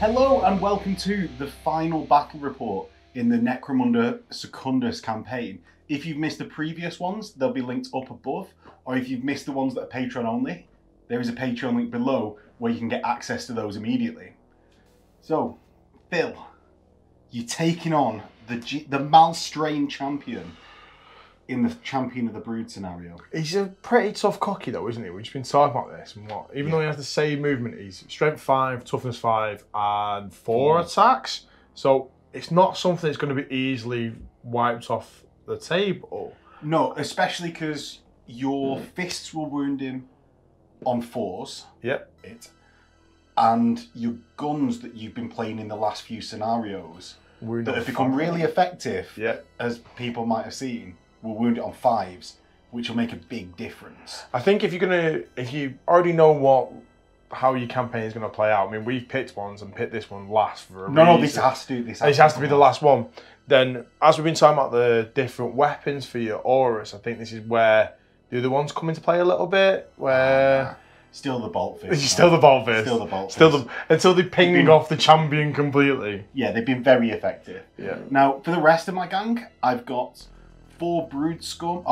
Hello and welcome to the final battle report in the Necromunda Secundus campaign. If you've missed the previous ones, they'll be linked up above, or if you've missed the ones that are Patreon only, there is a Patreon link below where you can get access to those immediately. So, Phil, you're taking on the Malstrain champion in the Champion of the Brood scenario. He's a pretty tough cocky though, isn't he? We've just been talking about this and what. Even though he has the same movement, he's strength 5, toughness 5, and 4 attacks. So it's not something that's going to be easily wiped off the table. No, especially because your fists will wound him on 4s. Yep. And your guns that you've been playing in the last few scenarios that have become really effective, as people might have seen, will wound it on 5s, which will make a big difference. I think if you already know how your campaign is going to play out. I mean, we've picked ones and picked this one last for a reason. No, this has to be the last one. Then, as we've been talking about the different weapons for your auras, I think this is where the other ones come into play a little bit. Where still the bolt fist. Still the bolt fist. Still the bolt fist. Until they ping off the champion completely. Yeah, they've been very effective. Yeah. Now, for the rest of my gang, I've got 4 brood scum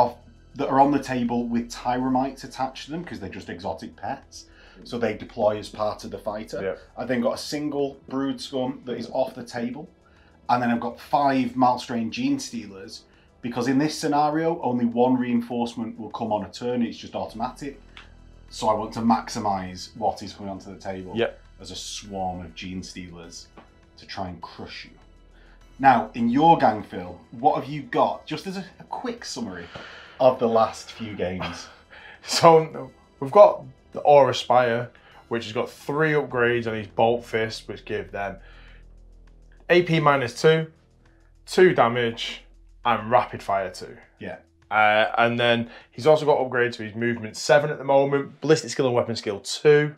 that are on the table with tyramites attached to them because they're just exotic pets. So they deploy as part of the fighter. Yep. I've then got a single brood scum that is off the table. And then I've got 5 Malstrain gene stealers because in this scenario, only 1 reinforcement will come on a turn. It's just automatic. So I want to maximise what is coming onto the table as a swarm of gene stealers to try and crush you. Now, in your gang, Phil, what have you got? Just as a quick summary of the last few games. So we've got the Aura Spire, which has got 3 upgrades on his Bolt Fist, which give them AP -2, 2 damage, and Rapid Fire 2. Yeah. And then he's also got upgrades to his movement 7 at the moment, Ballistic Skill and Weapon Skill 2.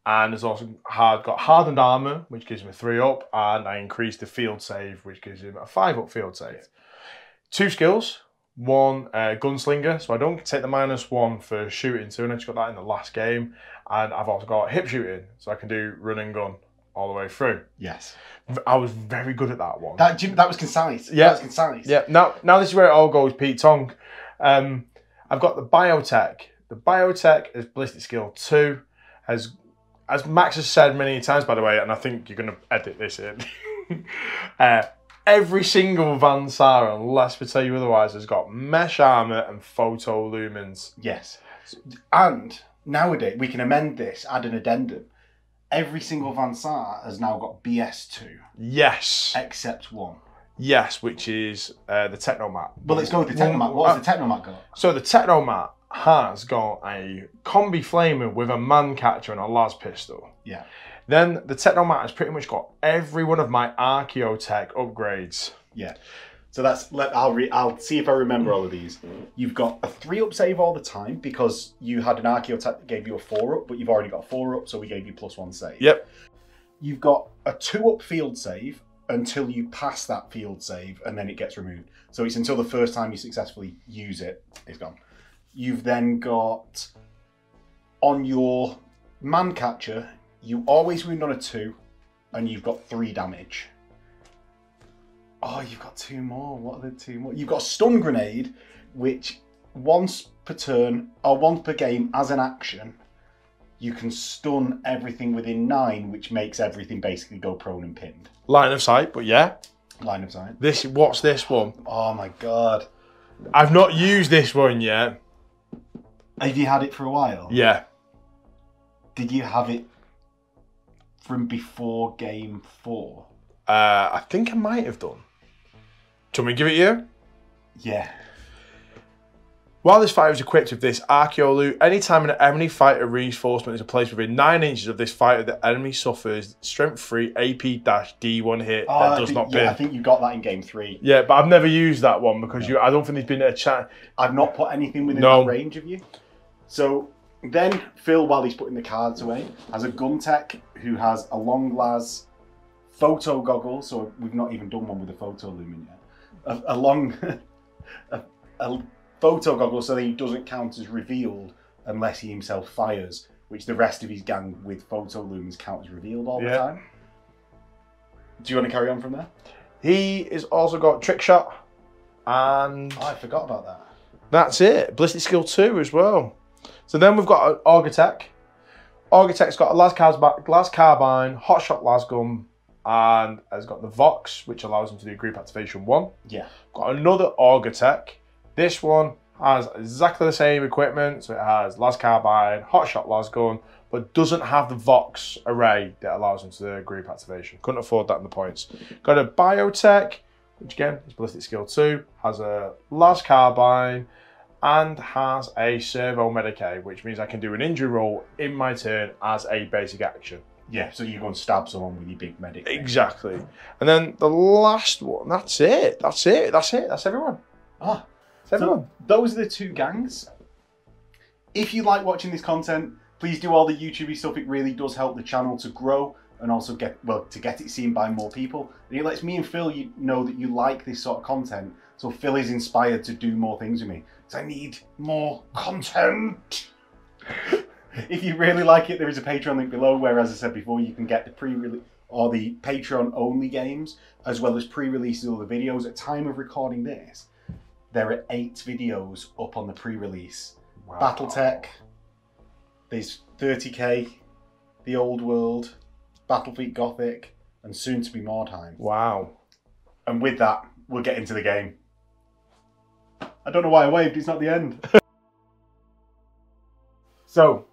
And there's also got Hardened Armour, which gives him a 3 up, and I increased the Field Save, which gives him a 5 up Field Save. 2 skills, 1 Gunslinger, so I don't take the -1 for shooting 2, and I just got that in the last game. And I've also got Hip Shooting, so I can do Run and Gun all the way through. Yes. I was very good at that one. That was concise. Yeah. That was concise. Yeah, now this is where it all goes Pete Tong. I've got the Biotech. The Biotech is Ballistic Skill 2, as Max has said many times, by the way, and I think you're going to edit this in, every single Van Saar, unless we tell you otherwise, has got mesh armour and photo lumens. Yes. And nowadays, we can amend this, add an addendum. Every single Van Saar has now got BS2. Yes. Except 1. Yes, which is the Technomat. Well, let's go with the Technomat. What has the Technomat got? So the Technomat has got a combi flamer with a man catcher and a las pistol. Yeah. Then the Technomat has pretty much got every one of my Archaeotech upgrades. Yeah. So I'll see if I remember all of these. You've got a 3 up save all the time because you had an Archaeotech that gave you a 4 up, but you've already got a 4 up, so we gave you +1 save. Yep. You've got a 2 up field save until you pass that field save, and then it gets removed. So it's until the first time you successfully use it, it's gone. You've then got, on your man catcher, you always wound on a 2, and you've got 3 damage. Oh, you've got 2 more. What are the 2 more? You've got a stun grenade, which once per turn, or once per game as an action, you can stun everything within 9, which makes everything basically go prone and pinned. Line of sight, but yeah. Line of sight. What's this one? Oh my god. I've not used this one yet. Have you had it for a while? Yeah. Did you have it from before game 4? I think I might have done. Do you want me to give it you? Yeah. While this fighter is equipped with this Archeo loot, anytime an enemy fighter reinforcement is placed within 9 inches of this fighter, the enemy suffers strength 3 AP-D1 hit that does not pin. Yeah, I think you got that in game 3. Yeah, but I've never used that one because I don't think there's been a chance. I've not put anything within that range of you. So then Phil, while he's putting the cards away, has a gun tech who has a long las photo goggle. So we've not even done one with a photo lumen yet. A photo goggle so that he doesn't count as revealed unless he himself fires, which the rest of his gang with photo lumens count as revealed all the time. Do you want to carry on from there? He is also got Trick Shot, and Oh, I forgot about that. that's it. Ballistic Skill 2 as well. So then we've got an Argotech. Argotech's got a Las Carbine, Hot Shot Lasgun, and has got the Vox, which allows him to do Group Activation 1. Yeah. Got another Argotech. This one has exactly the same equipment, so it has Las Carbine, Hot Shot Lasgun, but doesn't have the Vox array that allows him to do Group Activation. Couldn't afford that in the points. Got a Biotech, which again is Ballistic Skill 2, has a Las Carbine, and has a Servo Medicae, which means I can do an injury roll in my turn as a basic action. Yeah, so you go and stab someone with your big medic thing. Exactly. And then the last one, that's it. That's everyone. Ah, That's everyone. so those are the 2 gangs. If you like watching this content, please do all the YouTube stuff. It really does help the channel to grow and also get it seen by more people. And it lets me and Phil know that you like this sort of content. So Phil is inspired to do more things with me. So I need more content. If you really like it, there is a Patreon link below where, as I said before, you can get the pre-release or the Patreon only games, as well as pre-releases of the videos. At time of recording this, there are 8 videos up on the pre-release. Wow. Battletech, there's 30k, The Old World, Battlefleet Gothic, and soon to be Mordheim. Wow. And with that, we'll get into the game. I don't know why I waved, it's not the end. So,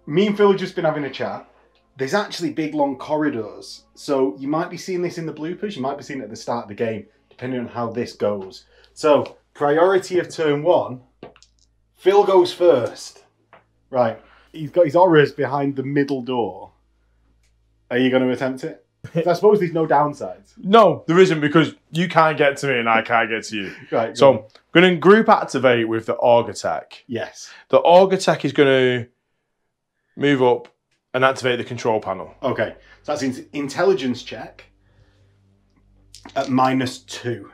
me and Phil have just been having a chat. There's actually big long corridors, so you might be seeing this in the bloopers, you might be seeing it at the start of the game, depending on how this goes. So, priority of turn 1, Phil goes first. Right, he's got his auras behind the middle door. Are you going to attempt it? I suppose there's no downsides. No, there isn't, because you can't get to me and I can't get to you. Right. So I'm going to group activate with the Argotech. Yes. The Argotech is going to move up and activate the control panel. Okay. So that's an intelligence check at -2.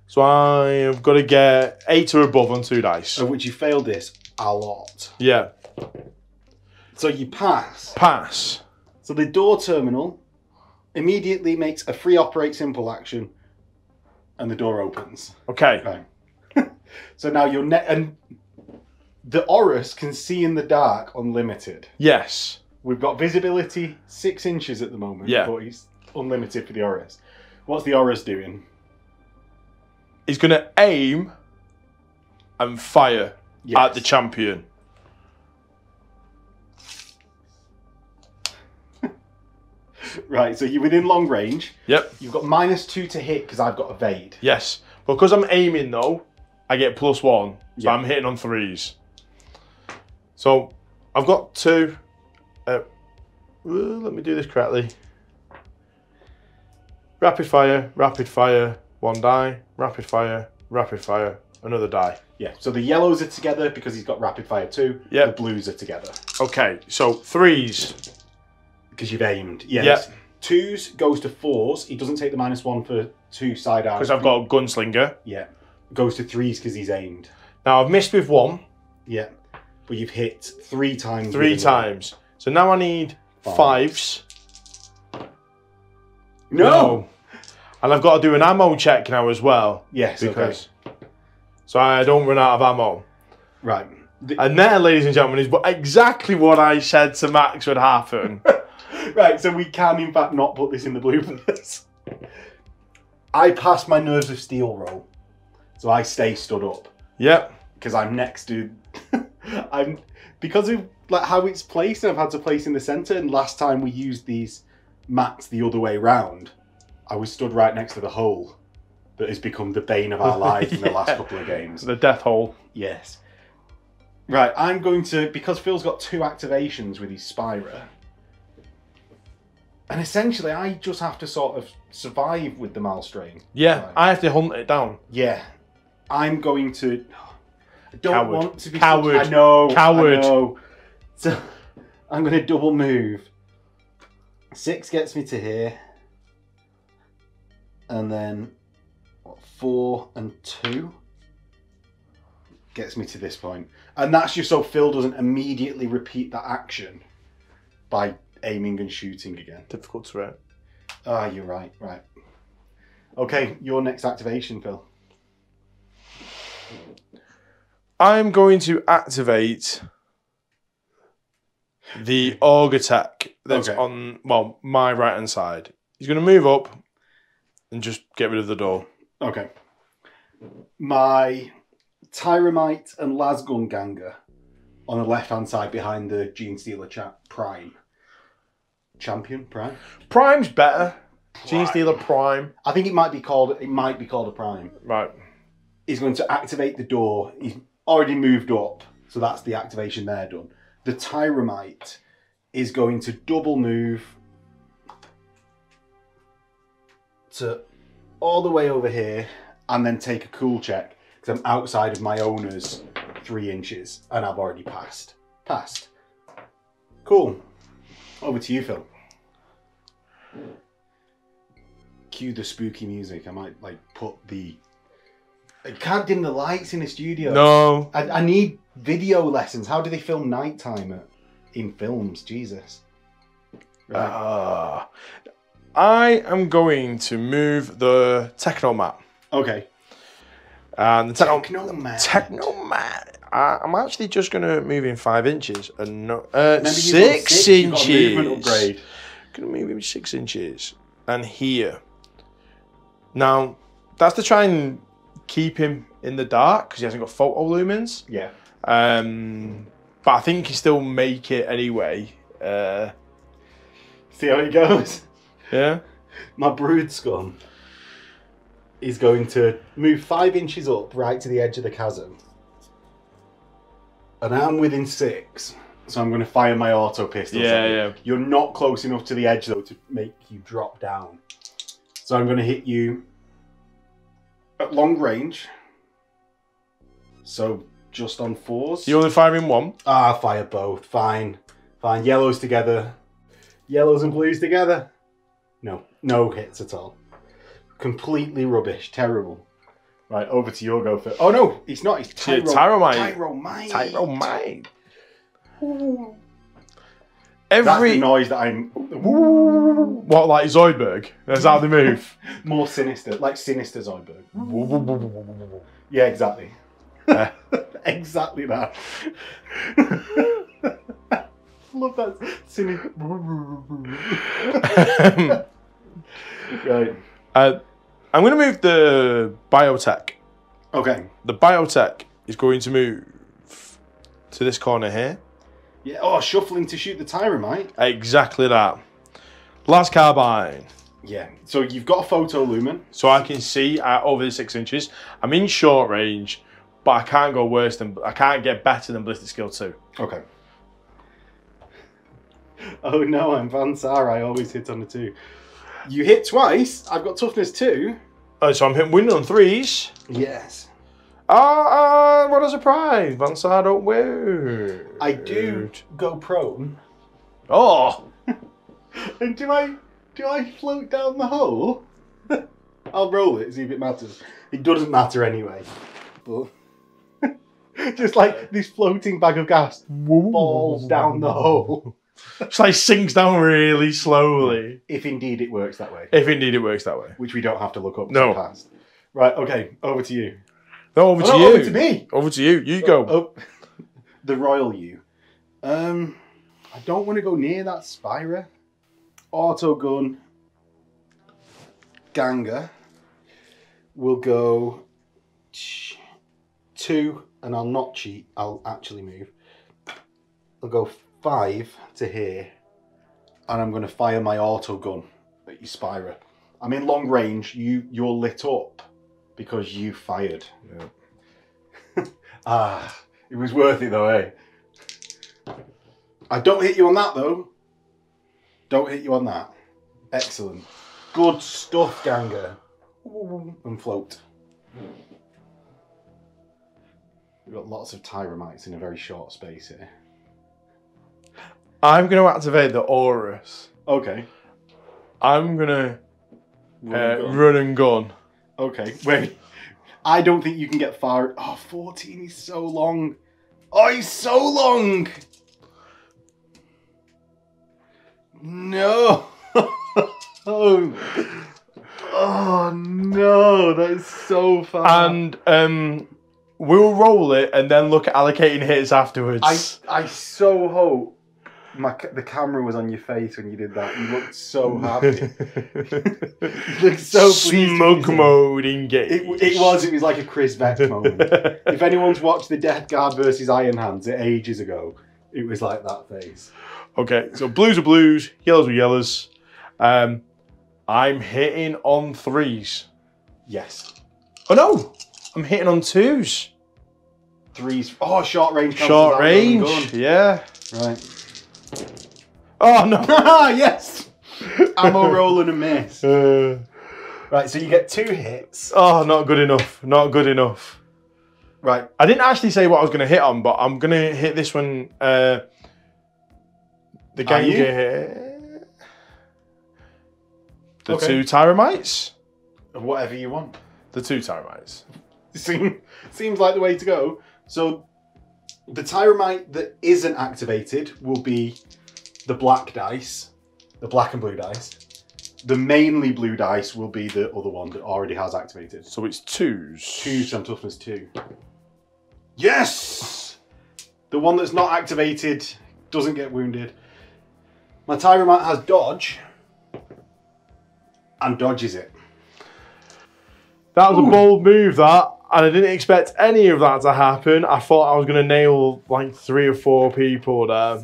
So I've got to get 8 or above on 2 dice. Of which you failed this a lot. Yeah. So you pass. Pass. So the door terminal immediately makes a free operate simple action and the door opens. Okay. Right. So now you're and the Horus can see in the dark unlimited. Yes. We've got visibility 6 inches at the moment, yeah. But he's unlimited for the Horus. What's the Horus doing? He's going to aim and fire at the champion. Right, so you're within long range. Yep. You've got -2 to hit because I've got evade. Yes. Because I'm aiming though, I get +1. So yep. I'm hitting on 3s. So I've got 2. Let me do this correctly. Rapid fire, 1 die, rapid fire, another die. Yeah, so the yellows are together because he's got rapid fire 2. Yep. The blues are together. Okay, so 3s. Because you've aimed. Yes. Yep. 2s goes to 4s. He doesn't take the -1 for 2 side arms. Because I've got a gunslinger. Yeah. Goes to 3s because he's aimed. Now I've missed with 1. Yeah. But you've hit 3 times. 3 times. So now I need 5s. No! And I've got to do an ammo check now as well. Yes, because so I don't run out of ammo. Right. And there, ladies and gentlemen, is exactly what I said to Max would happen. Right, so we can in fact not put this in the bloopers. I pass my Nerves of Steel roll. So I stay stood up. Yep. Because I'm next to... because of like how it's placed, I've had to place in the centre, and last time we used these mats the other way round, I was stood right next to the hole that has become the bane of our lives in the last couple of games. The death hole. Yes. Right, I'm going to, because Phil's got 2 activations with his Spyra, and essentially I just have to sort of survive with the Malstrain. Yeah, right. I have to hunt it down. Yeah. I'm going to... I don't want to be... Coward. I know. Coward. I know. So, I'm going to double move. 6 gets me to here. And then, what, 4 and 2 gets me to this point. And that's just so Phil doesn't immediately repeat that action by aiming and shooting again. Difficult terrain. Ah, you're right. Right. Okay, your next activation, Phil. I'm going to activate the Org attack that's on, well, my right-hand side. He's going to move up and just get rid of the door. Okay. My Tyromite and Lasgun Ganger on the left-hand side behind the Gene Stealer Prime. Champion? Prime? Prime's better. Gene Stealer Prime. I think it might be called a Prime. Right. He's going to activate the door. He's already moved up, so that's the activation there done. The Tyromite is going to double move to all the way over here and then take a cool check because I'm outside of my owner's 3 inches and I've already passed. Cool. Over to you, Phil. Cue the spooky music. I might put the... I can't dim the lights in the studio. No. I need video lessons. How do they film nighttime in films? Jesus. Right. I am going to move the Technomat. Okay. And the Technomat. I'm actually just going to move in 5 inches and no, 6 inches. You've got a movement upgrade. Going to move him 6 inches and here. Now that's to try and keep him in the dark because he hasn't got photo lumens. Yeah. But I think he still make it anyway. See how it goes. Yeah. My brood scum is going to move 5 inches up right to the edge of the chasm. And I'm within 6. So I'm going to fire my auto pistols. Yeah. You're not close enough to the edge though to make you drop down. So I'm going to hit you at long range. So just on 4s. You only firing 1? Ah, fire both. Fine. Yellows together. Yellows and blues together. No hits at all. Completely rubbish. Terrible. Right, over to your go for... Oh no, it's not. It's Tyromite. Ooh. Every... That's the noise that I'm... What, like Zoidberg? That's how they move? More sinister. Like sinister Zoidberg. Yeah, exactly. Exactly that. Love that. Sinister. Right. I'm going to move the biotech. Okay. The biotech is going to move to this corner here. Yeah. Oh, shuffling to shoot the Tyromite. Exactly that. Last carbine. Yeah. So you've got a photo lumen. So I can see over the 6 inches. I'm in short range, but I can't go worse than... I can't get better than Ballistic Skill 2. Okay. Oh no, I'm Van Saar. I always hit on the 2. You hit twice. I've got toughness 2. So I'm hitting winning on 3s. Yes. What a surprise. Van Saar don't win. I do go prone. Oh. And do I float down the hole? I'll roll it, see if it matters. It doesn't matter anyway. But just like this floating bag of gas falls down the hole. It's like sinks down really slowly. If indeed it works that way. If indeed it works that way. Which we don't have to look up no. to the past. Right, okay, over to you. No, over to you. Over to me. Over to you. You go. Oh. The royal you. I don't want to go near that Spira. Auto gun. Ganger. We'll go 2, and I'll not cheat. I'll actually move. I'll go 5 to here, and I'm going to fire my auto gun at your Spira. I'm in long range. You're lit up because you fired. Yeah. It was worth it though, eh? I don't hit you on that though. Don't hit you on that. Excellent. Good stuff, Ganger. And float. We've got lots of Tyromites in a very short space here. I'm going to activate the Aurus. Okay. I'm going to run and gun. Okay. Wait. I don't think you can get far. Oh, 14 is so long. Oh, he's so long. No. home. Oh no, that is so fun. And we'll roll it and then look at allocating hits afterwards. I so hope the camera was on your face when you did that. You looked so happy. You looked so pleased. Smug mode engaged. It was like a Chris Vex moment. If anyone's watched the Death Guard versus Iron Hands ages ago, it was like that face. Okay, so blues are blues, yellows are yellows. I'm hitting on 3s. Yes. Oh no, I'm hitting on 2s. 3s. Oh, short range. Short range, yeah. Right. Oh no. Yes. Ammo roll and a miss. Right, so you get 2 hits. Oh, not good enough. Not good enough. Right. I didn't actually say what I was going to hit on, but I'm going to hit this one. The gang hit. The 2 Tyramites. Whatever you want. The 2 Tyramites. Seems like the way to go. So the Tyramite that isn't activated will be the black dice, the black and blue dice. The mainly blue dice will be the other one that already has activated. So it's 2s. 2s on toughness 2. Yes! The one that's not activated doesn't get wounded. My Tyramite has dodge and dodges it. That was a bold move, that. And I didn't expect any of that to happen. I thought I was going to nail like 3 or 4 people there.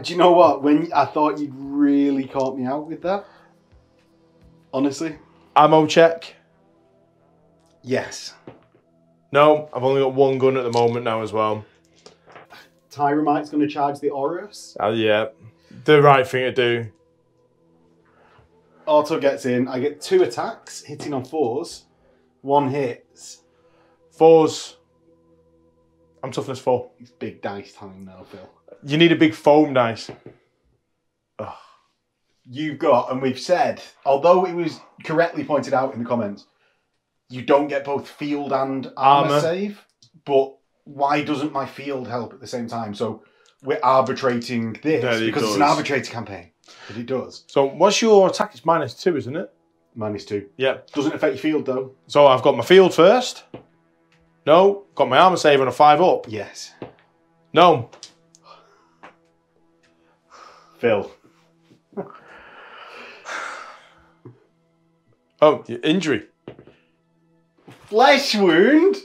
Do you know what? When I thought you'd really caught me out with that. Honestly. Ammo check. Yes. No, I've only got 1 gun at the moment now as well. Tyramite's going to charge the Auros. Yeah. The right thing to do. Auto gets in. I get 2 attacks, hitting on 4s. 1 hits. 4s. I'm toughness 4. It's big dice time now, Phil. You need a big foam dice. Ugh. You've got, and we've said, although it was correctly pointed out in the comments, you don't get both field and armor save. But why doesn't my field help at the same time? So we're arbitrating this because it's an arbitrator campaign. But it does. So what's your attack? It's -2, isn't it? -2. Yeah. Doesn't affect your field though. So I've got my field first. No. Got my armor save on a 5 up. Yes. No. Phil. Oh, your injury. Flesh wound?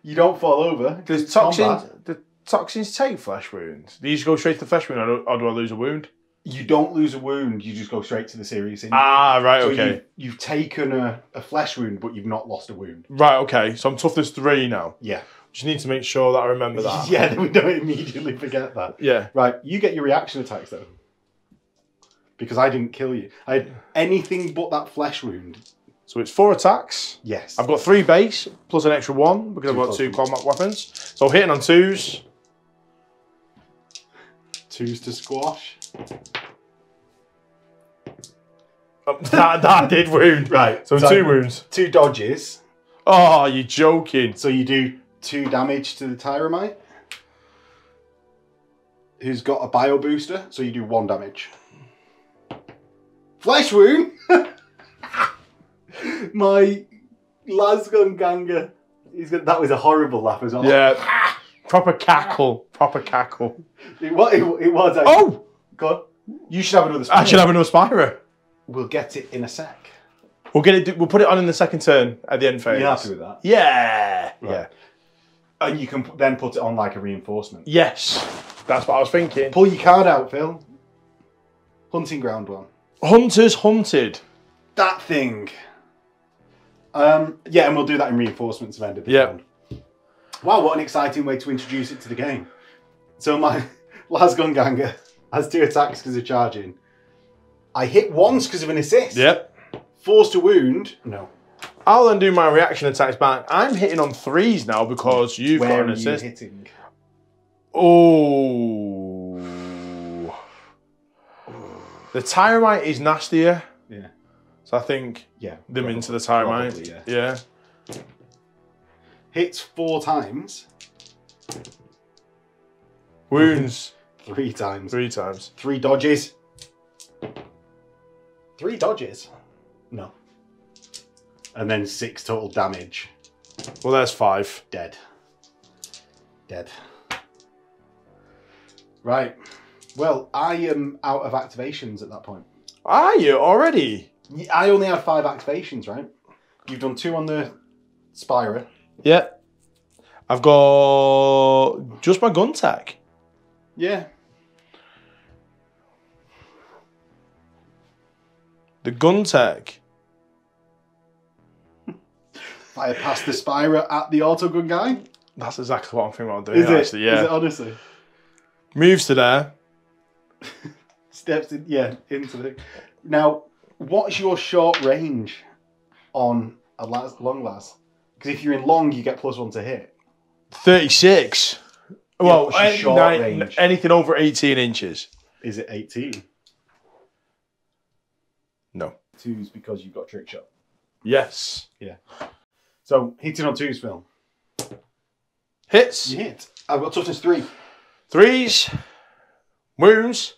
You don't fall over. The toxins take flesh wounds. Do you just go straight to the flesh wound or do I lose a wound? You don't lose a wound, you just go straight to the serious injury. Ah, right, so okay. You've taken a flesh wound, but you've not lost a wound. Right, okay. So I'm toughness 3 now. Yeah. Just need to make sure that I remember that. Yeah, we don't immediately forget that. Yeah. Right, you get your reaction attacks though. Because I didn't kill you. I had anything but that flesh wound. So it's 4 attacks. Yes. I've got 3 base, plus an extra 1, because I've got 2 combat weapons. So hitting on 2s. 2s to squash. Oh, that did wound. Right. So 2 wounds. 2 dodges. Oh, you're joking. So you do 2 damage to the Tyramite, who's got a bio booster, so you do 1 damage. Flesh wound! My Lasgun Ganga, that was a horrible laugh as well. Yeah. Proper cackle. Proper cackle. It was actually. Oh! God. You should have another Spyro. I should have another Spyro. We'll get it in a sec. We'll get it. We'll put it on in the second turn at the end phase. You're happy with that? Yeah. Right. Yeah. And you can then put it on like a reinforcement. Yes. That's what I was thinking. Pull your card out, Phil. Hunting ground one. Hunters hunted. That thing. Yeah, and we'll do that in reinforcements at the end of the round. Wow, what an exciting way to introduce it to the game. So my Lasgun Ganga has 2 attacks because of charging. I hit once because of an assist. Yep. Forced to wound. No. I'll then do my reaction attacks back. I'm hitting on 3s now because you've got an assist. Where are you hitting? Oh. The Tyramite is nastier. Yeah. So I think them into the Tyramite. Probably, yeah. Hits 4 times. Wounds. 3 times. 3 times. 3 dodges. 3 dodges. No. And then 6 total damage. Well, there's 5. Dead. Dead. Right. Well, I am out of activations at that point. Are you already? I only had 5 activations, right? You've done 2 on the Spira. Yeah. I've got just my gun tech. Yeah. The gun tech. Fire past the Spira at the autogun guy. That's exactly what I'm thinking about doing. Is it? Actually, yeah. Is it honestly? Moves to there. Steps in, yeah, into the. Now, what's your short range on a long las? Because if you're in long, you get +1 to hit. 36. Yeah, Well, what's your short range? anything over 18 inches. Is it 18? No. 2s because you've got trick shot. Yes. Yeah. So hitting on 2s, Phil. Hits. You hit. I've got toughness 3. 3s. Wounds.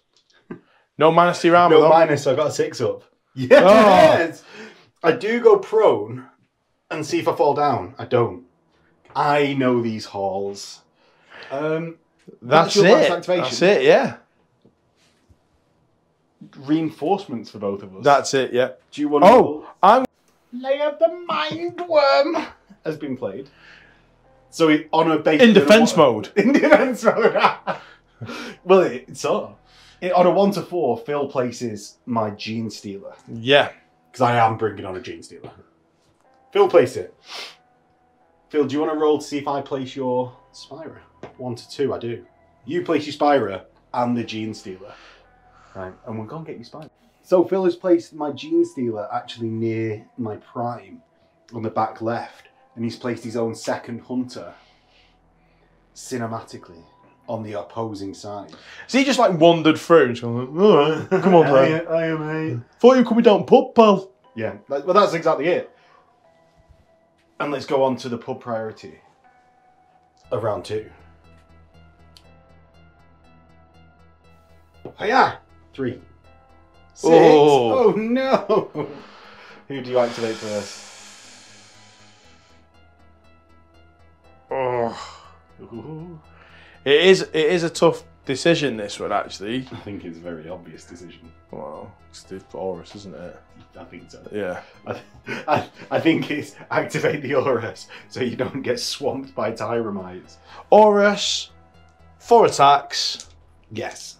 No minus to your armor. No though. minus, so I got a 6 up. Yes! I do go prone and see if I fall down. I don't. I know these halls. That's your it. last activation. That's it, yeah. Reinforcements for both of us. That's it, yeah. Do you want to... Oh, I'm... Layer of the Mind Worm has been played. So on a base... In defense mode. In defense mode. Well, it's sort of. On a 1 to 4, Phil places my Gene Stealer. Yeah. Because I am bringing on a Gene Stealer. Phil, place it. Phil, do you want to roll to see if I place your Spira? 1 to 2, I do. You place your Spira and the Gene Stealer. Right, and we're going to get your Spira. So Phil has placed my Gene Stealer actually near my Prime on the back left. And he's placed his own second Hunter cinematically on the opposing side. So he just like wandered through and gone, alright, come on, pal. I am a... Thought you were coming down pub, pal. Yeah, well, that's exactly it. And let's go on to the pub priority of round 2. Hiya! 3. 6. Oh. Oh no! Who do you activate first? Oh. Ooh. It is a tough decision, this one, actually. I think it's a very obvious decision. Well, it's the Horus, isn't it? I think so. Yeah. I think it's activate the Horus so you don't get swamped by Tyramites. Horus, 4 attacks, Yes.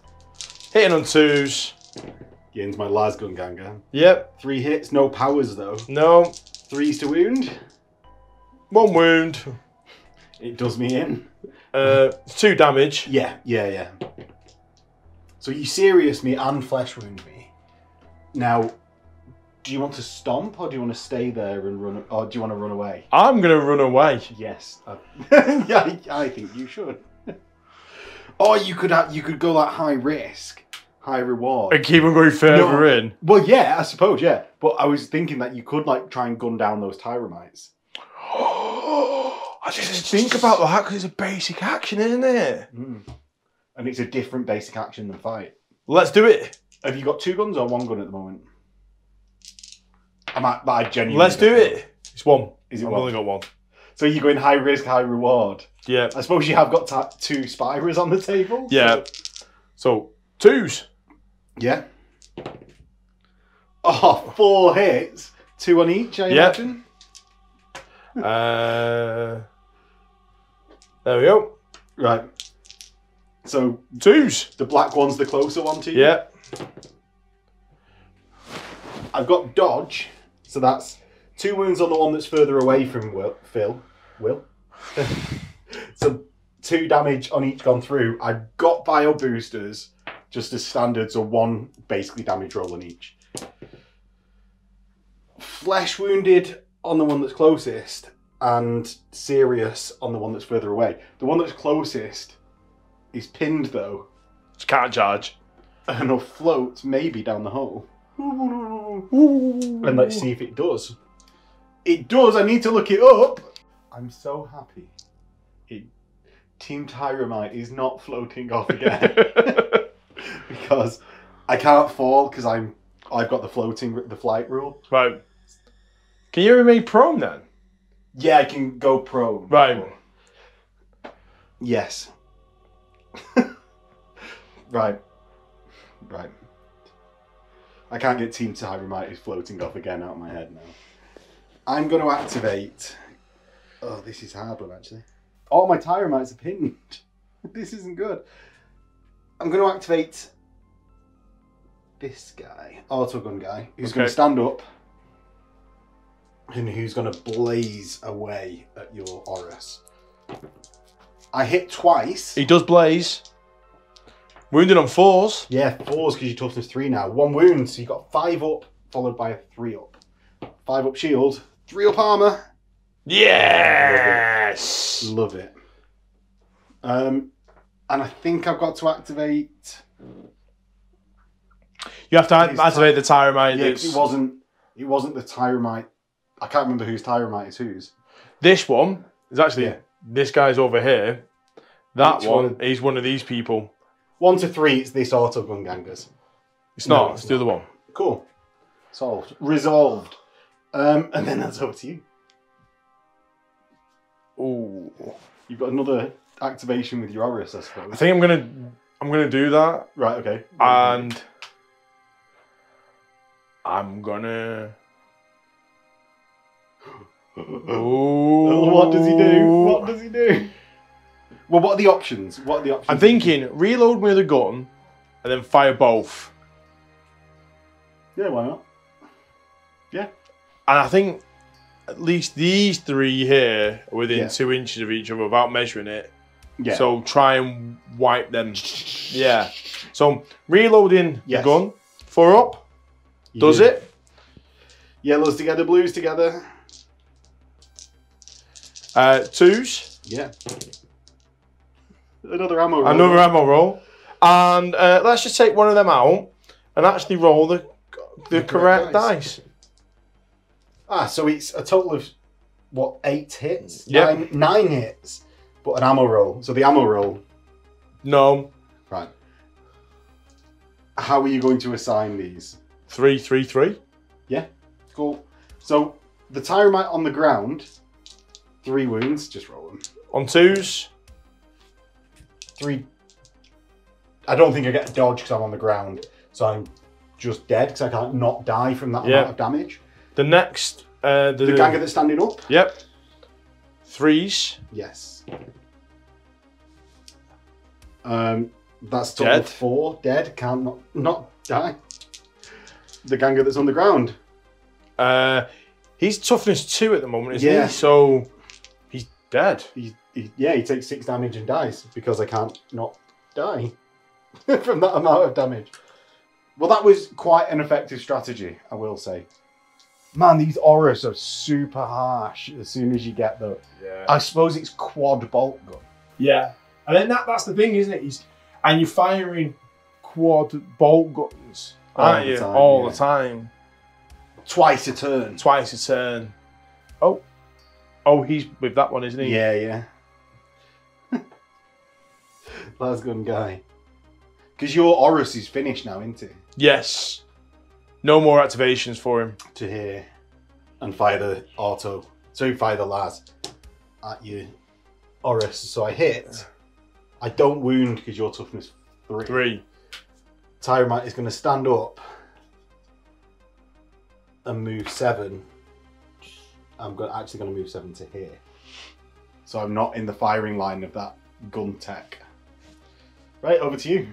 hitting on 2s. Get into my Lasgun Ganga. Yep. 3 hits, no powers though. No. 3s to wound. 1 wound. It does me in. 2 damage. Yeah. So you serious me and flesh wound me. Now, do you want to stomp or do you want to stay there and run, or do you want to run away? I'm gonna run away. Yes. Yeah, I think you should. Or you could go like high risk, high reward. And keep on going further in. Well, yeah, I suppose, yeah. But I was thinking that you could like try and gun down those Tyramites. I didn't think about that because it's a basic action, isn't it? Mm. And it's a different basic action than fight. Let's do it. Have you got 2 guns or 1 gun at the moment? I genuinely. Let's do it. It's 1. Is it I've 1? only got 1. So you're going high risk, high reward. Yeah. I suppose you have got 2 Spiras on the table. Yeah. So 2s. Yeah. Oh, 4 hits. 2 on each, I imagine. There we go. Right. So 2s. the black one's the closer one to you. Yeah. I've got dodge, so that's 2 wounds on the one that's further away from Phil. So 2 damage on each gone through. I've got bio boosters, just as standard, so 1 basically damage roll on each. Flesh wounded on the one that's closest, and serious on the one that's further away. The one that's closest is pinned though. Just can't charge. And will float maybe down the hole. And let's see if it does. It does, I need to look it up. I'm so happy. Team Tyramite is not floating off again. Because I can't fall because I'm I've got the flight rule. Right. Can you remain prone then? Yeah, I can go prone. Right. Yes. Right. Right. I can't get Team Tyramites floating off again out of my head now. I'm going to activate... Oh, this is hard one, actually. All my Tyramites are pinned. This isn't good. I'm going to activate this guy, autogun guy, who's going to stand up and who's going to blaze away at your Horus. I hit twice. He does blaze. Wounded on 4s. Yeah, 4s because your toughness 3 now. 1 wound, so you got 5 up, followed by a 3 up. 5 up shield, 3 up armor. Yes! Love it. And I think I've got to activate... You have to activate the Tyramite. Yeah, it wasn't the Tyramite. I can't remember whose Tyramite is whose. This one is actually... This guy's over here. That one is one of these people. 1 to 3, it's this autogun gangers. It's not, it's the other one. Cool. Solved. Resolved. And then that's over to you. Ooh. You've got another activation with your Horus, I suppose. I think I'm gonna do that. Right, okay. And I'm gonna... Oh, what does he do? What does he do? Well, what are the options? What are the options? I'm thinking reload with a gun and then fire both. Yeah, why not? Yeah. And I think at least these 3 here are within 2 inches of each other without measuring it. Yeah. So try and wipe them. Yeah. So reloading the gun. 4 up. Does it? Yellows together, blues together. 2s. Yeah. Another ammo roll. Another ammo roll. And let's just take one of them out and actually roll the correct dice. Ah, so it's a total of, what, 8 hits? Yeah. 9 hits, but an ammo roll. So the ammo roll. No. Right. How are you going to assign these? 3, 3, 3. Yeah, cool. So the Tyramite on the ground, 3 wounds, just roll them. On 2s. 3. I don't think I get a dodge because I'm on the ground, so I'm just dead because I can't not die from that amount of damage. The next... the ganger that's standing up? Yep. 3s. Yes. That's total of 4. Dead. Can't not die. The ganger that's on the ground. He's toughness 2 at the moment, isn't he? So he's dead. He takes 6 damage and dies because I can't not die from that amount of damage. Well, that was quite an effective strategy, I will say. Man, these Horus are super harsh as soon as you get them. Yeah. I suppose it's quad bolt gun. Yeah. And then that's the thing, isn't it? And you're firing quad bolt guns, aren't you? All the time. Twice a turn. Twice a turn. Oh. Oh, he's with that one, isn't he? Yeah, yeah. Lasgun guy. Because your Horus is finished now, isn't it? Yes. No more activations for him. To here. And fire the auto. So you fire the las at you. Horus. So I hit. I don't wound because your toughness 3. Tyramite is going to stand up and move 7. I'm actually going to move 7 to here. So I'm not in the firing line of that gun tech. Right, over to you.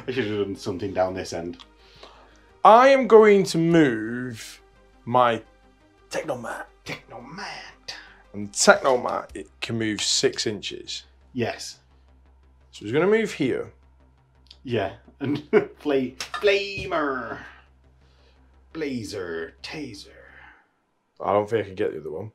I should have done something down this end. I am going to move my Technomat. And Technomat, it can move 6 inches. Yes. So he's going to move here. Yeah. And flamer. Blazer. Taser. I don't think I can get the other one.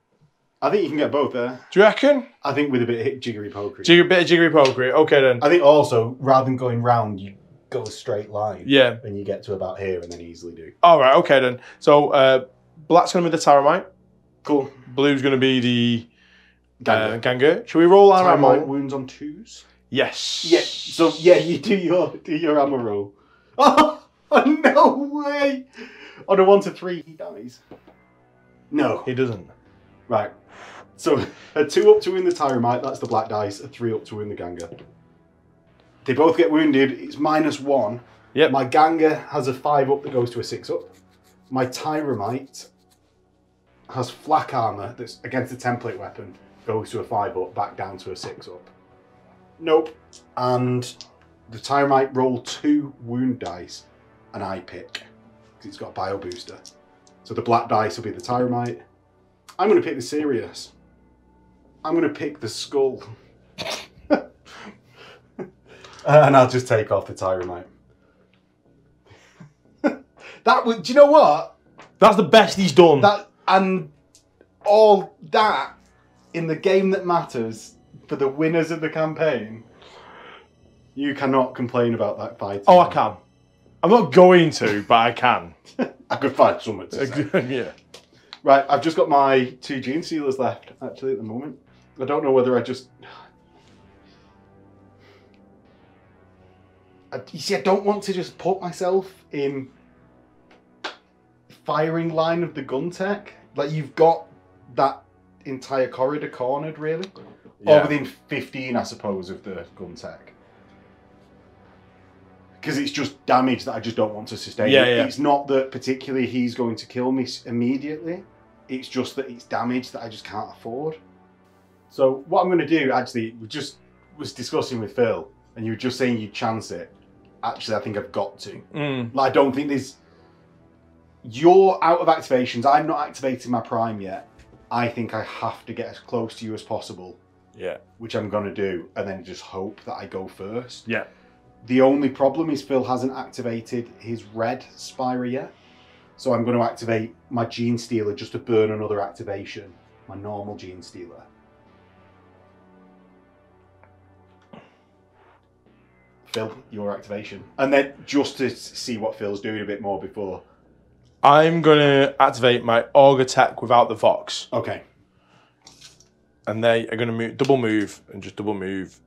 I think you can get both there. Do you reckon? I think with a bit of jiggery pokery. Bit of jiggery pokery. Okay then. I think also, rather than going round, you go a straight line. Yeah. And you get to about here and then easily do. Alright, okay then. So, black's going to be the Tyramite. Cool. Blue's going to be the Ganger. Should we roll our ammo? Wounds on 2s? Yes. Yeah. So yeah, you do your armor roll. Oh, no way! On a 1 to 3, he dies. No, He doesn't. Right. So a 2 up to win the Tyromite, that's the black dice. A 3 up to win the Ganga. They both get wounded. It's -1. Yep. My Ganga has a 5 up that goes to a 6 up. My Tyromite has flak armor that's against a template weapon, goes to a 5 up, back down to a 6 up. Nope. And the Tyromite roll 2 wound dice, and I pick, because it's got a bio booster. So the black dice will be the Tyromite. I'm going to pick the Sirius. I'm going to pick the Skull. And I'll just take off the Tyromite. That would, do you know what? That's the best he's done. That and all that in the game that matters for the winners of the campaign. You cannot complain about that fight. Oh, I can. I'm not going to, but I can. I could find something to say. Yeah. Right, I've just got my 2 Gene Sealers left, actually, at the moment. I don't know whether I just... You see, I don't want to just put myself in firing line of the gun tech. Like, you've got that entire corridor cornered, really. Yeah. Or within 15, I suppose, of the gun tech. Because it's just damage that I just don't want to sustain. Yeah, yeah. It's not that particularly he's going to kill me immediately. It's just that it's damage that I just can't afford. So what I'm going to do, actually, we just was discussing with Phil, and you were just saying you'd chance it. Actually, I think I've got to. Like, I don't think there's... You're out of activations. I'm not activating my prime yet. I think I have to get as close to you as possible. Yeah. Which I'm going to do, and then just hope that I go first. Yeah. The only problem is Phil hasn't activated his red Spira yet. So I'm going to activate my Gene Stealer just to burn another activation. My normal Gene Stealer. Phil, your activation. And then just to see what Phil's doing a bit more before. I'm going to activate my Aug attack without the Vox. Okay. And they are going to double move and just double move.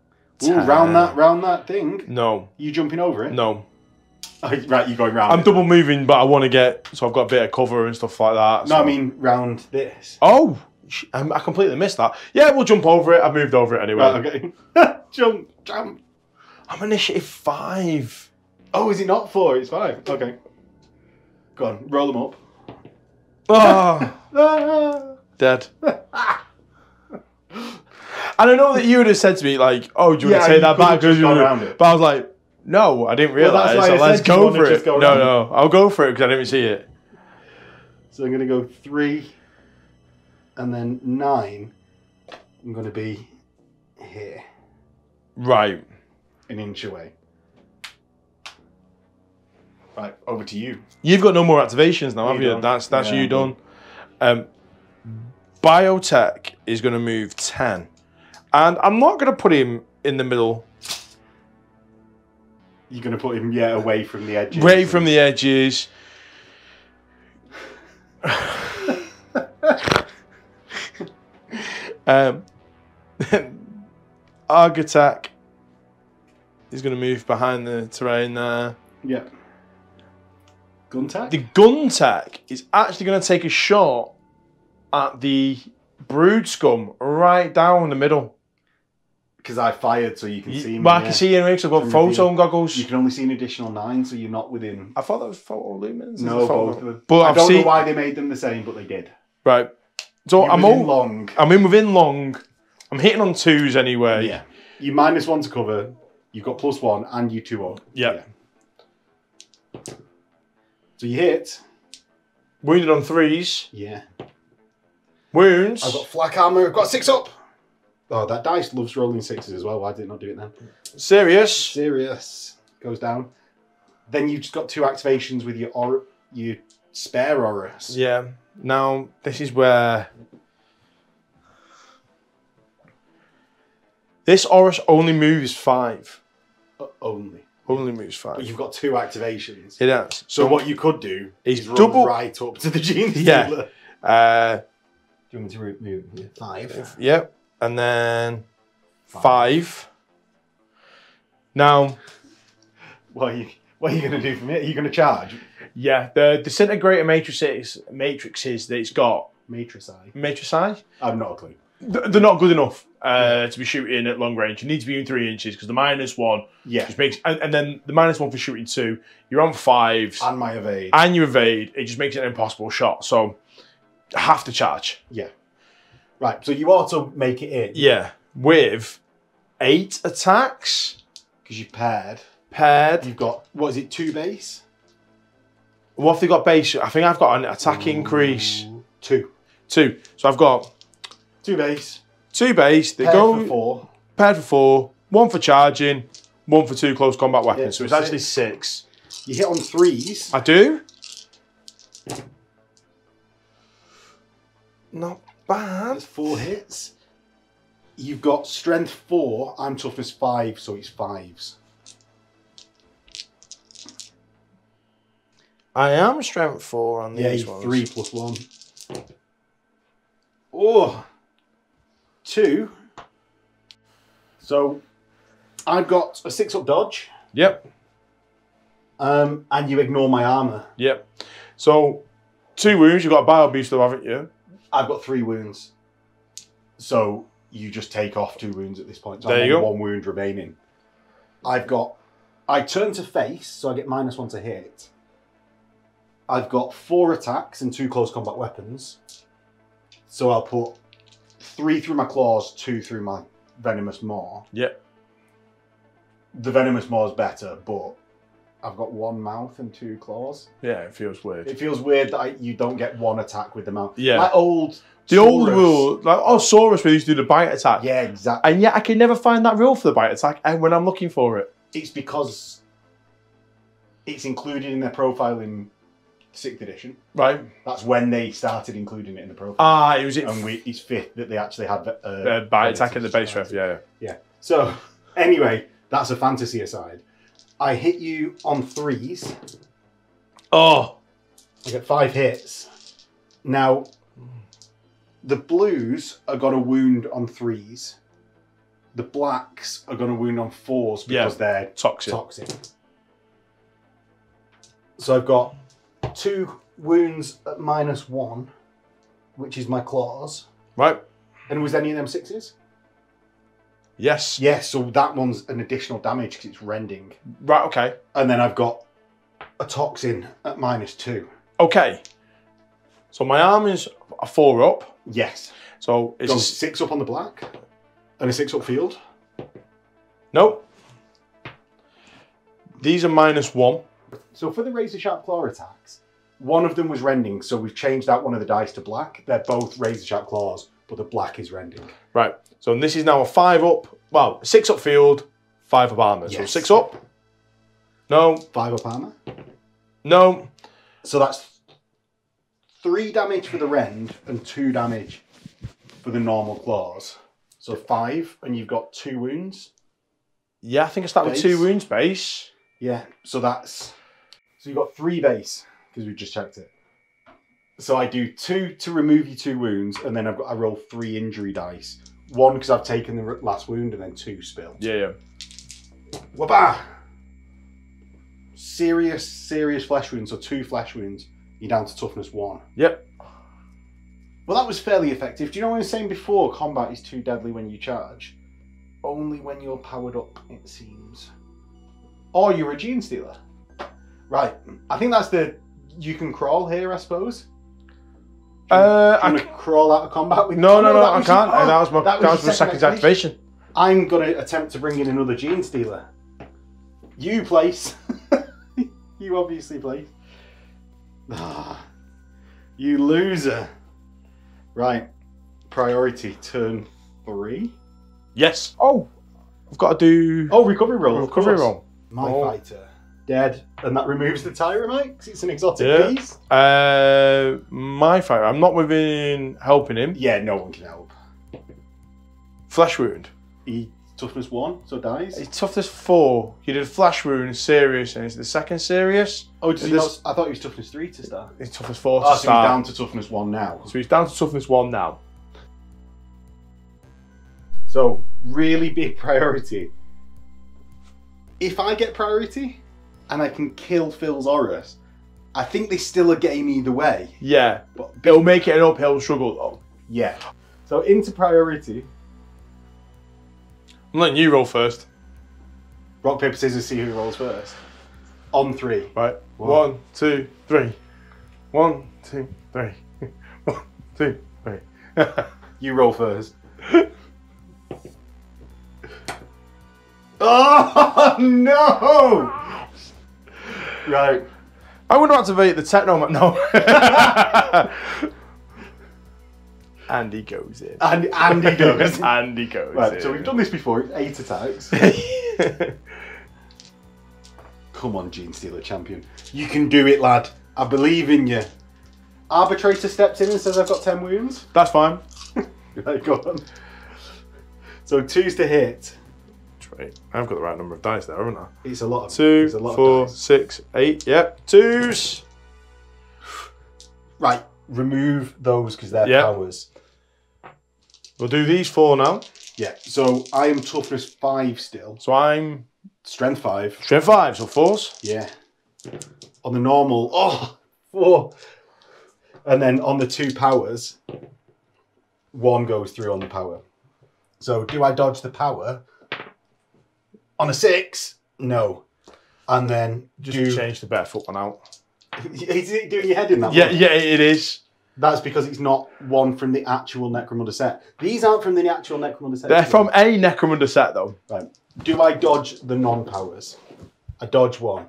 Ooh, round that thing? No. You jumping over it? No. Oh, right, you're going round I'm double moving, but I want to get... So I've got a bit of cover and stuff like that. No, so. I mean round this. Oh! I completely missed that. Yeah, we'll jump over it. I've moved over it anyway. Right, okay. Jump. I'm initiative 5. Oh, is it not 4? It's 5. Okay. Go on, roll them up. Oh. Dead. And I know that you would have said to me, like, oh, do you want to take that back? But I was like, no, I didn't realise. Well, so let's go for it. No, I'll go for it because I didn't even see it. So I'm going to go 3 and then 9. I'm going to be here. Right. An inch away. Right, over to you. You've got no more activations now, have you? That's yeah, you done. Biotech is going to move 10. And I'm not going to put him in the middle. You're going to put him, yeah, away from the edges. Away from the edges. Arg-attack is going to move behind the terrain there. Yeah. Gun tack? The gun tack is actually going to take a shot at the brood scum right down the middle. Because I fired, so you can see me. Well, I can see you anyway, because I've got photon goggles. You can only see an additional 9, so you're not within... I thought that was photo lumens. No, both of them. But I don't know why they made them the same, but they did. Right. So I'm in within long. I'm hitting on 2s anyway. Yeah. You -1 to cover. You've got +1, and you 2 up. Yep. Yeah. So you hit. Wounded on 3s. Yeah. Wounds. I've got flak armor. I've got 6 up. Oh, that dice loves rolling 6s as well. Why did it not do it then? Serious. Goes down. Then you've just got 2 activations with your spare Aurus. Yeah. Now, this is where... This Aurus only moves 5. Only. Only moves 5. But you've got 2 activations. It has. So what you could do is double... run right up to the Gene Stealer. Yeah. Do you want me to move 5? Yep. And then 5. Now, What are you going to do for me? Are you going to charge? yeah, the disintegrator matrices that it's got. Matrici? I've not a clue. They're not good enough to be shooting at long range. You need to be in 3 inches because the -1 just makes, and then the -1 for shooting 2, you're on 5s. And my evade. And you evade, it just makes it an impossible shot. So, I have to charge. Yeah. Right, so you auto make it in. Yeah, with 8 attacks. Because you paired. Paired. You've got, what is it, 2 base? What have they got base? I think I've got an attack increase. 2. 2. So I've got 2 base. 2 base. They paired go for 4. Paired for 4. 1 for charging. 1 for 2 close combat weapons. Yeah, so it's actually 6. You hit on 3s. I do. Not bad. There's 4 hits. You've got strength 4. I'm toughness 5, so it's 5s. I am strength 4 on these ones. 3 plus 1. Oh, 2. So I've got a 6-up dodge. Yep. And you ignore my armor. Yep. So 2 wounds. You've got a bio boost, though, haven't you? I've got 3 wounds. So you just take off 2 wounds at this point. So there you go. 1 wound remaining. I turn to face, so I get -1 to hit. I've got 4 attacks and 2 close combat weapons. So I'll put 3 through my claws, 2 through my venomous maw. Yep. The venomous maw is better, but I've got 1 mouth and 2 claws. Yeah, it feels weird. It feels weird that you don't get 1 attack with the mouth. Yeah. Like old old rule, like Saurus, we used to do the bite attack. Yeah, exactly. And yet I can never find that rule for the bite attack, and when I'm looking for it. It's because it's included in their profile in 6th edition. Right. That's when they started including it in the profile. Ah, it was it. And it's 5th that they actually had bite attack in the base ref, yeah. Yeah. So, anyway, that's a fantasy aside. I hit you on 3s. Oh. I get 5 hits. Now, the blues are going to wound on 3s. The blacks are going to wound on 4s because they're toxic. So I've got 2 wounds at -1, which is my claws. Right. And was any of them 6s? Yes. Yes, so that one's an additional damage because it's rending. Right, okay. And then I've got a toxin at -2. Okay. So my armor's a 4 up. Yes. So it's a 6 up on the black and a 6 up field. Nope. These are -1. So for the razor sharp claw attacks, one of them was rending, so we've changed out one of the dice to black. They're both razor sharp claws, but the black is rending. Right. So this is now a 5 up. Well, 6 up field, 5 up armor. Yes. So 6 up. No. 5 up armor. No. So that's 3 damage for the rend and 2 damage for the normal claws. So 5, and you've got 2 wounds. Yeah, I think I start with 2 wounds base. Yeah, so you've got 3 base, because we just checked it. So I do 2 to remove your 2 wounds, and then I roll 3 injury dice. 1 because I've taken the last wound, and then 2 spill. Yeah. Wabah! Serious flesh wounds, so 2 flesh wounds. You're down to toughness 1. Yep. Well, that was fairly effective. Do you know what I was saying before? Combat is too deadly when you charge. Only when you're powered up, it seems. Or you're a gene stealer. Right. I think that's you can crawl here, I suppose. Do you want to crawl out of combat with No, I can't. That was my second activation. I'm going to attempt to bring in another gene stealer. You place. You obviously place. You loser. Right. Priority turn 3. Yes. Oh, I've got to do. Oh, recovery roll. Recovery roll. My fighter dead, and that removes the tyromite because it's an exotic beast. My fighter. I'm not within helping him. Yeah, no one can help. Flesh wound. He toughness 1, so dies. He's toughness 4. He did flesh wound, serious, and it's the second serious. Oh, does he not, I thought he was toughness 3 to start. He's toughness 4 to so start. He's down to toughness 1 now. So he's down to toughness 1 now. So really big priority. if I get priority and I can kill Phil's Horus, I think they still a game either way. Yeah, But it'll make it an uphill struggle though. yeah. So into priority. I'm letting you roll first. Rock, paper, scissors, see who rolls first. On 3. Right. 1, 2, 3. 1, 2, 3. 1, 2, 3. You roll first. Oh no! Right. I want to activate the techno. No. Andy goes in. And Andy goes. Andy goes Right, in. so we've done this before. It's 8 attacks. Come on, Gene Stealer champion. You can do it, lad. I believe in you. Arbitrator steps in and says I've got 10 wounds. That's fine. Right, go on. So 2's to hit. Right. I've got the right number of dice there, haven't I? It's a lot of 2, it's a lot 4, of dice. 6, 8. Yep. 2s. Right, remove those because they're Yep. powers. We'll do these 4 now. Yeah, so I am toughness 5 still. So I'm Strength 5. strength 5, so 4s. Yeah. On the normal, 4. And then on the 2 powers, 1 goes through on the power. So do I dodge the power? On a 6? No. And then Just change the barefoot one out. Is it doing your head in that Yeah, one? yeah, it is. That's because it's not one from the actual Necromunda set. These aren't from the actual Necromunda set. They're from a Necromunda set though. Right. Do I dodge the non-powers? I dodge 1.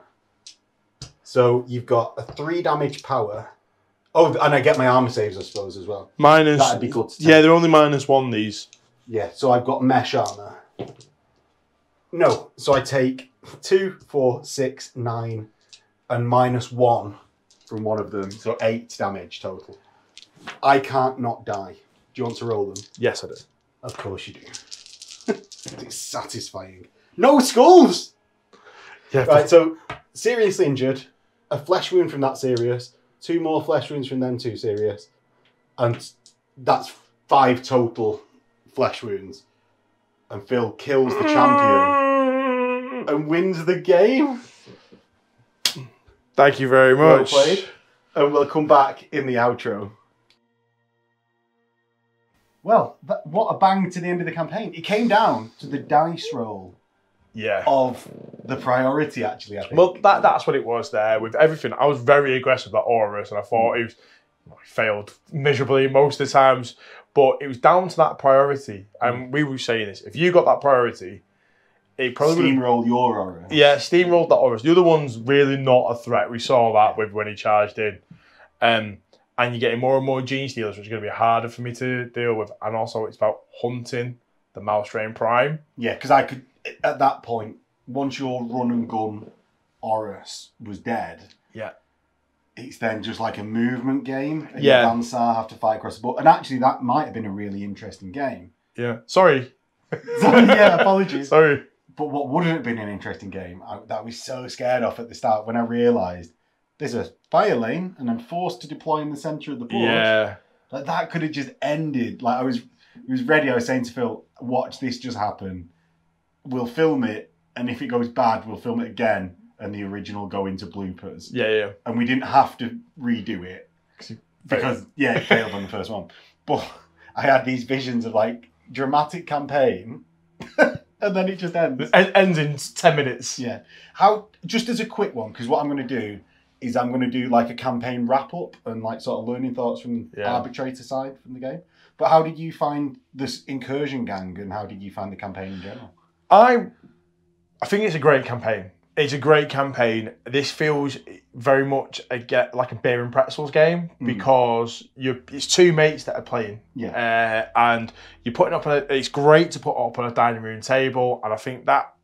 So you've got a 3 damage power. Oh, and I get my armor saves, I suppose, as well. Minus. That'd be good to take. Yeah, they're only -1 these. Yeah, so I've got mesh armor. No, so I take 2, 4, 6, 9, and -1 from one of them. So 8 damage total. I can't not die. Do you want to roll them? Yes, I do. Of course you do. It's satisfying. No skulls! Yeah. Right, so seriously injured, a flesh wound from that serious, 2 more flesh wounds from them 2 serious, and that's 5 total flesh wounds. And Phil kills the champion and wins the game. Thank you very Well much. played. And we'll come back in the outro. Well, what a bang to the end of the campaign. It came down to the dice roll Yeah. of the priority, actually, I think. Well, that's what it was there with everything. I was very aggressive about Horus, and I thought it was failed miserably most of the times, but it was down to that priority. And we were saying this: if you got that priority, it probably Steamroll your aura. Yeah, steamrolled that Horus. The other one's really not a threat. We saw that with when he charged in. And you're getting more and more Gene Stealers, which is going to be harder for me to deal with. And also, it's about hunting the Malstrain Prime. Yeah, because I could, at that point, once your run and gun Horus was dead, Yeah. it's then just like a movement game. And Yeah. you and Saar have to fight across the board. And actually, that might have been a really interesting game. Yeah. Sorry. So, yeah, apologies. Sorry. But what wouldn't have been an interesting game, that I was so scared of at the start when I realised there's a fire lane and I'm forced to deploy in the centre of the board. Yeah. Like that could have just ended. Like I was ready. I was saying to Phil, watch this just happen. We'll film it, and if it goes bad, we'll film it again, and the original go into bloopers. Yeah, yeah. And we didn't have to redo it because it failed on the first one. But I had these visions of like dramatic campaign, and then it just ends. It ends in 10 minutes. Yeah. How? Just as a quick one, because what I'm going to do is I'm going to do like a campaign wrap up and like sort of learning thoughts from the arbitrator side from the game. But how did you find this incursion gang, and how did you find the campaign in general? I think it's a great campaign. It's a great campaign. This feels very much like a beer and pretzels game because it's 2 mates that are playing. Yeah. And you're putting up it's great to put up on a dining room table, and I think that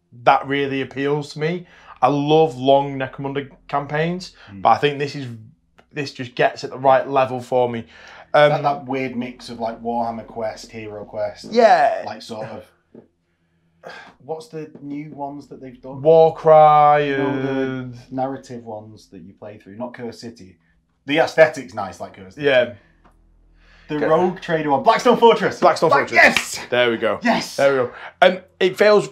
really appeals to me. I love long Necromunda campaigns, but I think this just gets at the right level for me. That weird mix of like Warhammer Quest, Hero Quest. Yeah. Like sort of. What's the new ones that they've done? Warcry The narrative ones that you play through, not Curse City. The aesthetic's nice, like Curse City. Yeah. The Rogue Trader one. Blackstone Fortress. Blackstone Fortress. Yes. There we go. Yes. There we go. And it feels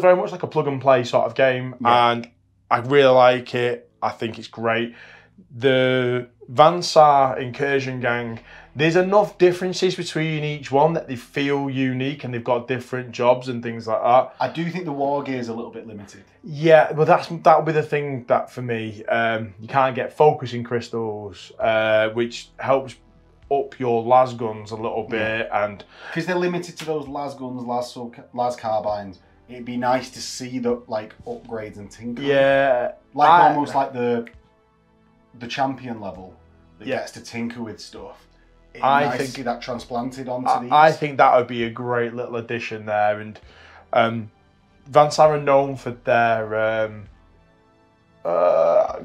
very much like a plug and play sort of game, and I really like it. I think it's great. The Saar Incursion Gang. There's enough differences between each one that they feel unique, and they've got different jobs and things like that. I do think the war gear is a little bit limited. Yeah, but that'll be the thing that for me, you can't get focusing crystals, which helps up your las guns a little bit, and because they're limited to those las guns, las carbines. It'd be nice to see the like upgrades and tinkering. Yeah, almost like the champion level that gets to tinker with stuff. I think to see that transplanted onto these. I think that would be a great little addition there, and Saar are known for their what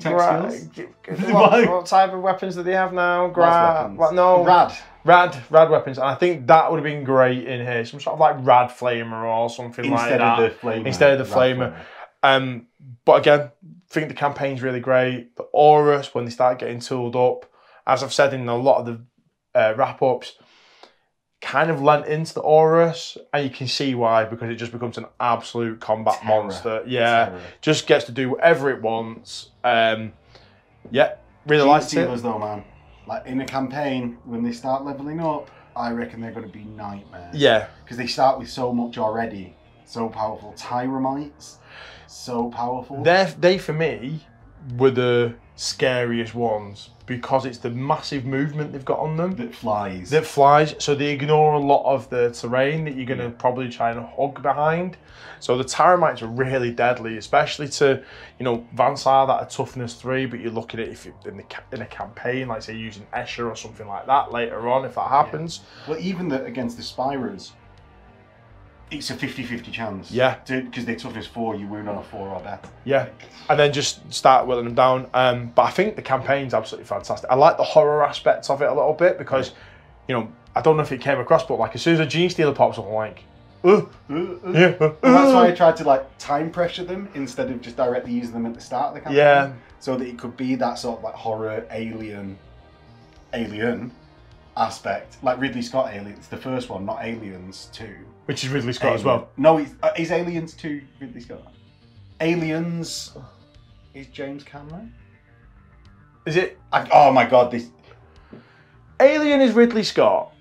type of weapons do they have now? Rad weapons, and I think that would have been great in here. Some sort of like rad flamer or something like that instead of the flamer. But again, I think the campaign's really great. The Aurus, when they start getting tooled up, as I've said in a lot of the wrap-ups, kind of lent into the Aurus, and you can see why, because it just becomes an absolute combat monster. Yeah, just gets to do whatever it wants. Yeah, really liked it. Though, man, like in a campaign, when they start leveling up, I reckon they're going to be nightmares. Yeah, because they start with so much already, so powerful. Tyramites, so powerful. They for me were the scariest ones, because it's the massive movement they've got on them that flies, so they ignore a lot of the terrain that you're going to probably try and hug behind. So the Tyramites are really deadly, especially to, you know, Saar that are toughness 3, but you're looking at if you're in a campaign, like say using Escher or something like that later on, if that happens. Well, even against the Spirers, it's a 50-50 chance. Yeah. Because they're toughness 4, you wound on a 4 or better. Yeah. And then just start whittling them down. But I think the campaign's absolutely fantastic. I like the horror aspects of it a little bit, because, you know, I don't know if it came across, but like as soon as a Gene Stealer pops up, I'm like, yeah. And that's why I tried to like time pressure them instead of just directly using them at the start of the campaign. Yeah. So that it could be that sort of like horror alien aspect, like Ridley Scott Aliens, the first one, not Aliens 2. Which is Ridley Scott as well. No, is Aliens 2 Ridley Scott? Aliens is James Cameron? Is it? Oh my god, this... Alien is Ridley Scott.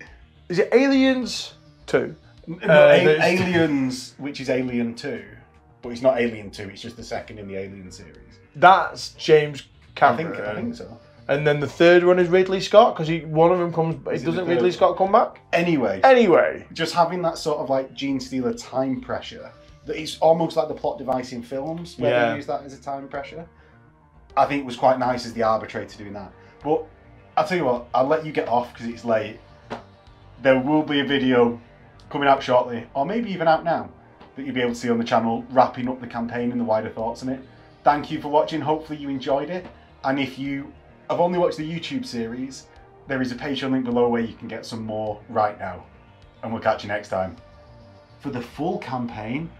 Is it Aliens 2? No, Aliens, which is Alien 2. But it's not Alien 2, it's just the second in the Alien series. That's James Cameron. I think so. And then the third one is Ridley Scott, because one of them comes... Doesn't Ridley Scott come back? Anyway. Just having that sort of like Gene Stealer time pressure, that it's almost like the plot device in films, where they use that as a time pressure. I think it was quite nice as the arbitrator doing that. But I'll tell you what, I'll let you get off because it's late. There will be a video coming out shortly, or maybe even out now, that you'll be able to see on the channel, wrapping up the campaign and the wider thoughts on it. Thank you for watching, hopefully you enjoyed it. And if you have only watched the YouTube series, there is a Patreon link below where you can get some more right now. And we'll catch you next time. For the full campaign...